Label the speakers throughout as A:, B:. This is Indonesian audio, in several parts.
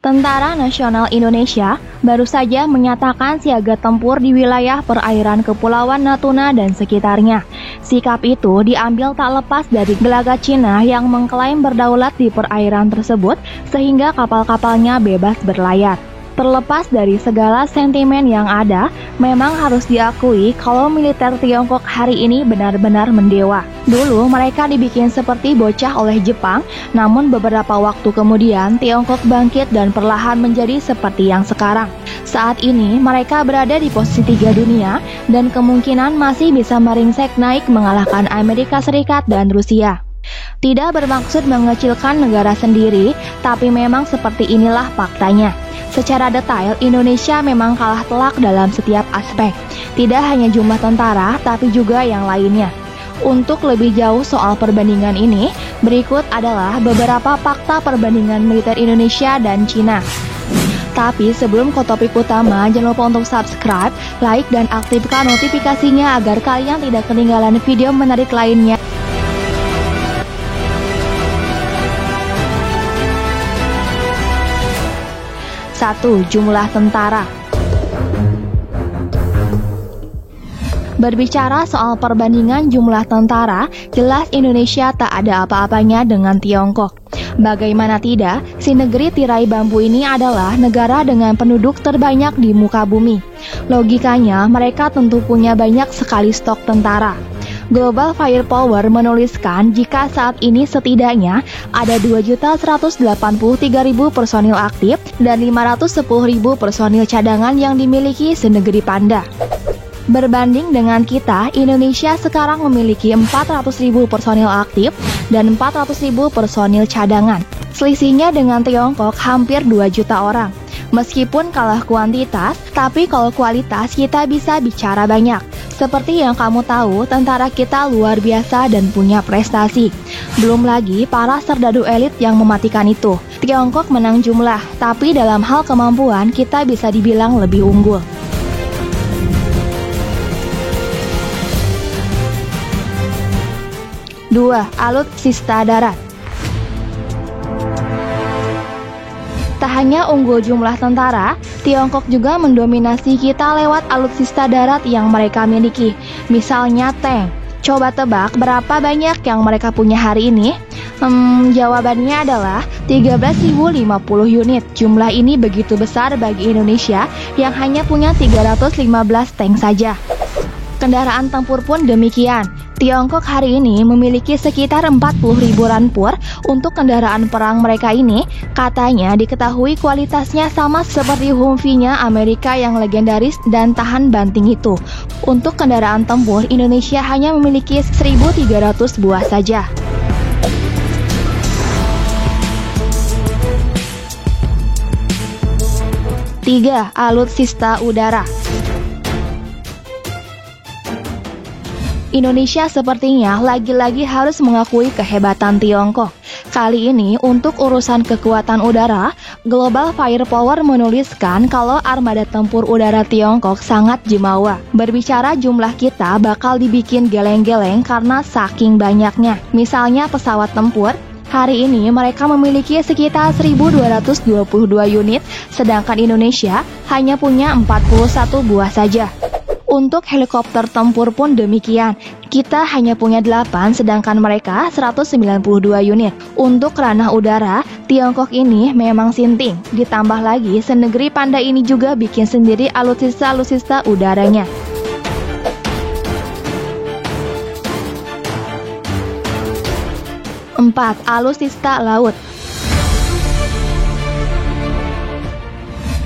A: Tentara Nasional Indonesia baru saja menyatakan siaga tempur di wilayah perairan Kepulauan Natuna dan sekitarnya. Sikap itu diambil tak lepas dari gelagat Cina yang mengklaim berdaulat di perairan tersebut sehingga kapal-kapalnya bebas berlayar. Terlepas dari segala sentimen yang ada, memang harus diakui kalau militer Tiongkok hari ini benar-benar mendewa. Dulu mereka dibikin seperti bocah oleh Jepang, namun beberapa waktu kemudian Tiongkok bangkit dan perlahan menjadi seperti yang sekarang. Saat ini mereka berada di posisi 3 dunia dan kemungkinan masih bisa meringsek naik mengalahkan Amerika Serikat dan Rusia. Tidak bermaksud mengecilkan negara sendiri, tapi memang seperti inilah faktanya. Secara detail, Indonesia memang kalah telak dalam setiap aspek. Tidak hanya jumlah tentara, tapi juga yang lainnya. Untuk lebih jauh soal perbandingan ini, berikut adalah beberapa fakta perbandingan militer Indonesia dan Cina. Tapi sebelum ke topik utama, jangan lupa untuk subscribe, like, dan aktifkan notifikasinya agar kalian tidak ketinggalan video menarik lainnya. 1. Jumlah tentara. Berbicara soal perbandingan jumlah tentara, jelas Indonesia tak ada apa-apanya dengan Tiongkok. Bagaimana tidak, si negeri tirai bambu ini adalah negara dengan penduduk terbanyak di muka bumi. Logikanya, mereka tentu punya banyak sekali stok tentara. Global Firepower menuliskan jika saat ini setidaknya ada 2.183.000 personil aktif dan 510.000 personil cadangan yang dimiliki senegeri Panda. Berbanding dengan kita, Indonesia sekarang memiliki 400.000 personil aktif dan 400.000 personil cadangan. Selisihnya dengan Tiongkok hampir 2 juta orang. Meskipun kalah kuantitas, tapi kalau kualitas kita bisa bicara banyak. Seperti yang kamu tahu, tentara kita luar biasa dan punya prestasi. Belum lagi para serdadu elit yang mematikan itu. Tiongkok menang jumlah, tapi dalam hal kemampuan kita bisa dibilang lebih unggul. Dua, alutsista darat. Tak hanya unggul jumlah tentara, Tiongkok juga mendominasi kita lewat alutsista darat yang mereka miliki. Misalnya tank. Coba tebak berapa banyak yang mereka punya hari ini? Jawabannya adalah 13.050 unit. Jumlah ini begitu besar bagi Indonesia yang hanya punya 315 tank saja. Kendaraan tempur pun demikian. Tiongkok hari ini memiliki sekitar 40.000 rampur untuk kendaraan perang mereka ini. Katanya diketahui kualitasnya sama seperti Humvee-nya Amerika yang legendaris dan tahan banting itu. Untuk kendaraan tempur, Indonesia hanya memiliki 1.300 buah saja. Tiga, alutsista udara. Indonesia sepertinya lagi-lagi harus mengakui kehebatan Tiongkok. Kali ini untuk urusan kekuatan udara, Global Firepower menuliskan kalau armada tempur udara Tiongkok sangat jemawa. Berbicara jumlah kita bakal dibikin geleng-geleng karena saking banyaknya. Misalnya pesawat tempur, hari ini mereka memiliki sekitar 1.222 unit, sedangkan Indonesia hanya punya 41 buah saja. Untuk helikopter tempur pun demikian, kita hanya punya 8 sedangkan mereka 192 unit. Untuk ranah udara, Tiongkok ini memang sinting. Ditambah lagi, senegeri Panda ini juga bikin sendiri alutsista udaranya. Empat, alutsista laut.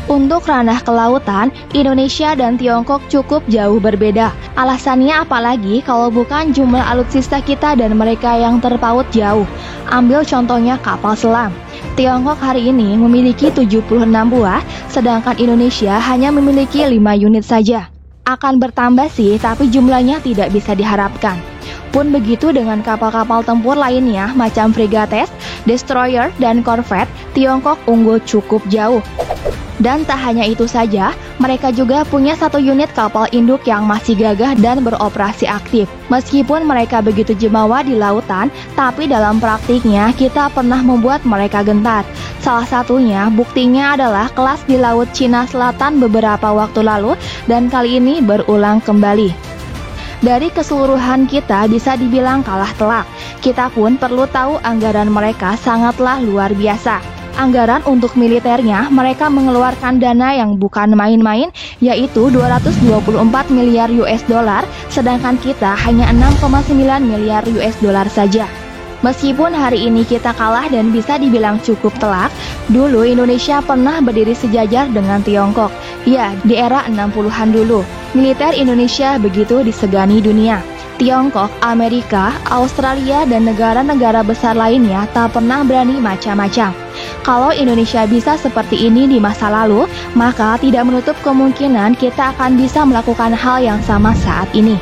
A: Untuk ranah kelautan, Indonesia dan Tiongkok cukup jauh berbeda. Alasannya apalagi kalau bukan jumlah alutsista kita dan mereka yang terpaut jauh. Ambil contohnya kapal selam. Tiongkok hari ini memiliki 76 buah, sedangkan Indonesia hanya memiliki 5 unit saja. Akan bertambah sih, tapi jumlahnya tidak bisa diharapkan. Pun begitu dengan kapal-kapal tempur lainnya macam frigates, destroyer, dan korvet, Tiongkok unggul cukup jauh. Dan tak hanya itu saja, mereka juga punya satu unit kapal induk yang masih gagah dan beroperasi aktif. Meskipun mereka begitu jumawa di lautan, tapi dalam praktiknya kita pernah membuat mereka gentar. Salah satunya buktinya adalah kelas di Laut Cina Selatan beberapa waktu lalu dan kali ini berulang kembali. Dari keseluruhan kita bisa dibilang kalah telak. Kita pun perlu tahu anggaran mereka sangatlah luar biasa. Anggaran untuk militernya, mereka mengeluarkan dana yang bukan main-main, yaitu 224 miliar US dollar, sedangkan kita hanya 6,9 miliar US dollar saja. Meskipun hari ini kita kalah dan bisa dibilang cukup telak, dulu Indonesia pernah berdiri sejajar dengan Tiongkok. Ya, di era 60-an dulu, militer Indonesia begitu disegani dunia. Tiongkok, Amerika, Australia, dan negara-negara besar lainnya tak pernah berani macam-macam. Kalau Indonesia bisa seperti ini di masa lalu, maka tidak menutup kemungkinan kita akan bisa melakukan hal yang sama saat ini.